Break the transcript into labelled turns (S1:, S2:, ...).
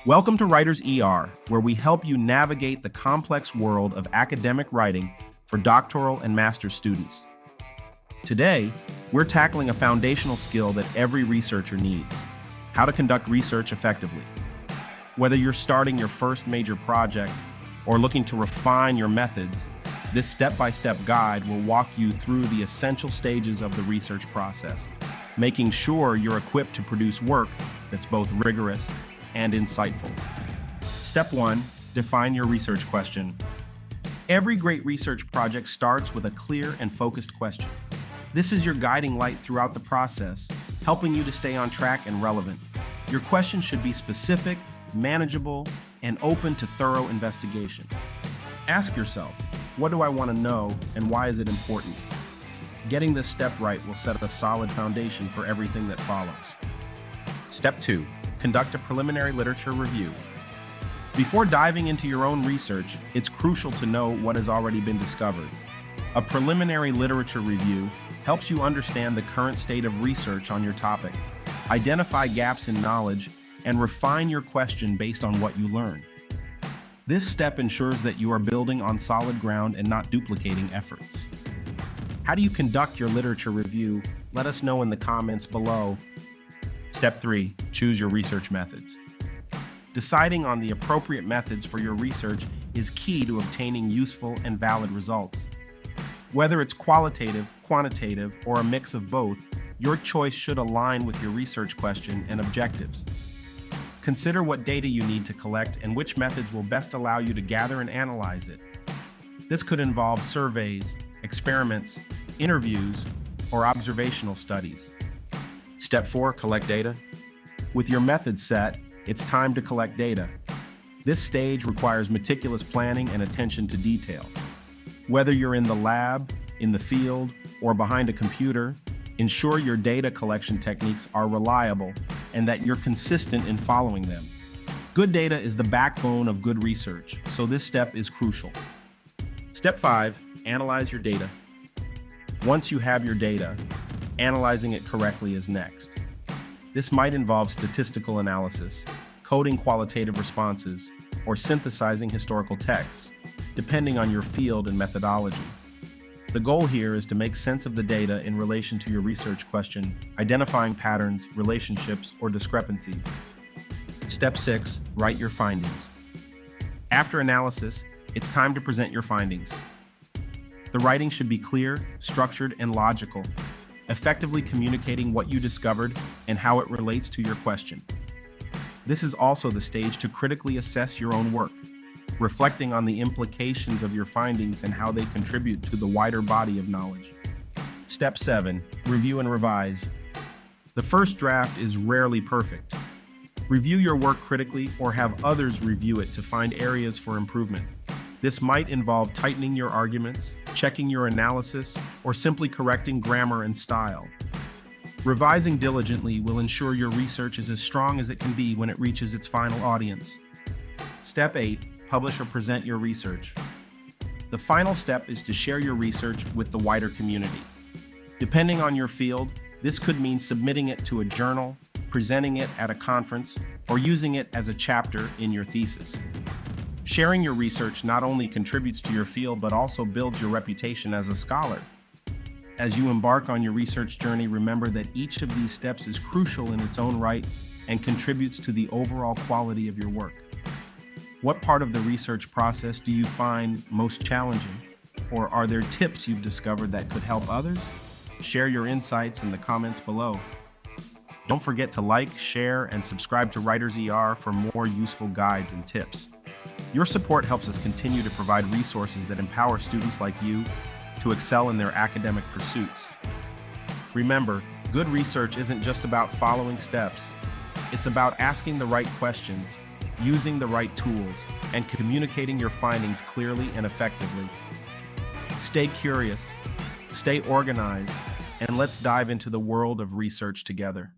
S1: Welcome to WritersER, where we help you navigate the complex world of academic writing for doctoral and master's students. Today, we're tackling a foundational skill that every researcher needs: how to conduct research effectively. Whether you're starting your first major project or looking to refine your methods, this step-by-step guide will walk you through the essential stages of the research process, making sure you're equipped to produce work that's both rigorous and insightful. Step 1, define your research question. Every great research project starts with a clear and focused question. This is your guiding light throughout the process, helping you to stay on track and relevant. Your question should be specific, manageable, and open to thorough investigation. Ask yourself, what do I want to know and why is it important? Getting this step right will set a solid foundation for everything that follows. Step 2, conduct a preliminary literature review. Before diving into your own research, it's crucial to know what has already been discovered. A preliminary literature review helps you understand the current state of research on your topic, identify gaps in knowledge, and refine your question based on what you learn. This step ensures that you are building on solid ground and not duplicating efforts. How do you conduct your literature review? Let us know in the comments below. Step 3, choose your research methods. Deciding on the appropriate methods for your research is key to obtaining useful and valid results. Whether it's qualitative, quantitative, or a mix of both, your choice should align with your research question and objectives. Consider what data you need to collect and which methods will best allow you to gather and analyze it. This could involve surveys, experiments, interviews, or observational studies. Step 4, collect data. With your methods set, it's time to collect data. This stage requires meticulous planning and attention to detail. Whether you're in the lab, in the field, or behind a computer, ensure your data collection techniques are reliable and that you're consistent in following them. Good data is the backbone of good research, so this step is crucial. Step 5, analyze your data. Once you have your data, analyzing it correctly is next. This might involve statistical analysis, coding qualitative responses, or synthesizing historical texts, depending on your field and methodology. The goal here is to make sense of the data in relation to your research question, identifying patterns, relationships, or discrepancies. Step 6, write your findings. After analysis, it's time to present your findings. The writing should be clear, structured, and logical, effectively communicating what you discovered and how it relates to your question. This is also the stage to critically assess your own work, reflecting on the implications of your findings and how they contribute to the wider body of knowledge. Step 7, review and revise. The first draft is rarely perfect. Review your work critically or have others review it to find areas for improvement. This might involve tightening your arguments, checking your analysis, or simply correcting grammar and style. Revising diligently will ensure your research is as strong as it can be when it reaches its final audience. Step 8, publish or present your research. The final step is to share your research with the wider community. Depending on your field, this could mean submitting it to a journal, presenting it at a conference, or using it as a chapter in your thesis. Sharing your research not only contributes to your field, but also builds your reputation as a scholar. As you embark on your research journey, remember that each of these steps is crucial in its own right and contributes to the overall quality of your work. What part of the research process do you find most challenging? Or are there tips you've discovered that could help others? Share your insights in the comments below. Don't forget to like, share, and subscribe to WritersER for more useful guides and tips. Your support helps us continue to provide resources that empower students like you to excel in their academic pursuits. Remember, good research isn't just about following steps. It's about asking the right questions, using the right tools, and communicating your findings clearly and effectively. Stay curious, stay organized, and let's dive into the world of research together.